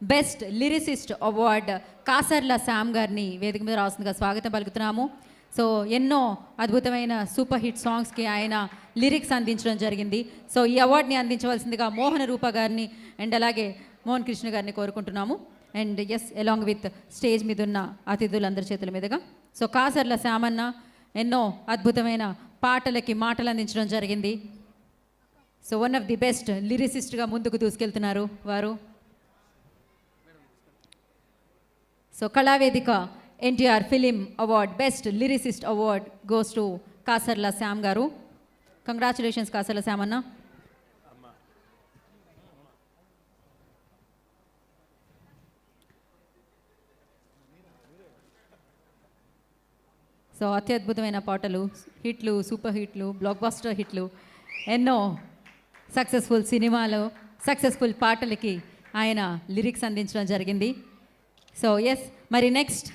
Best lyricist award Kasarla Shyam గారిని వేదిక మీద రాస్తుందిగా స్వాగతం పలుకుతున్నాము. సో ఎన్నో అద్భుతమైన సూపర్ హిట్ సాంగ్స్కి ఆయన లిరిక్స్ అందించడం జరిగింది. సో ఈ అవార్డుని అందించవలసిందిగా మోహన రూప గారిని అండ్ అలాగే మోహన్ కృష్ణ గారిని కోరుకుంటున్నాము. And yes along with stage మీద ఉన్న అతిథులందరి చేతుల మీదుగా. సో కాసర్ల శ్యామన్న ఎన్నో అద్భుతమైన పాటలకి మాటలు అందించడం జరిగింది. So one of the best లిరిసిస్ట్గా ముందుకు దూసుకెళ్తున్నారు వారు. So Kalavedika NTR film award best lyricist award goes to Kasarla Shyam garu. Congratulations Kasarla Shyam అన్న. సో అత్యద్భుతమైన పాటలు, హిట్లు, సూపర్ హిట్లు, బ్లాక్ బస్టర్ హిట్లు, ఎన్నో సక్సెస్ఫుల్ సినిమాలు, సక్సెస్ఫుల్ పాటలకి ఆయన లిరిక్స్ అందించడం జరిగింది. సో ఎస్ మరి నెక్స్ట్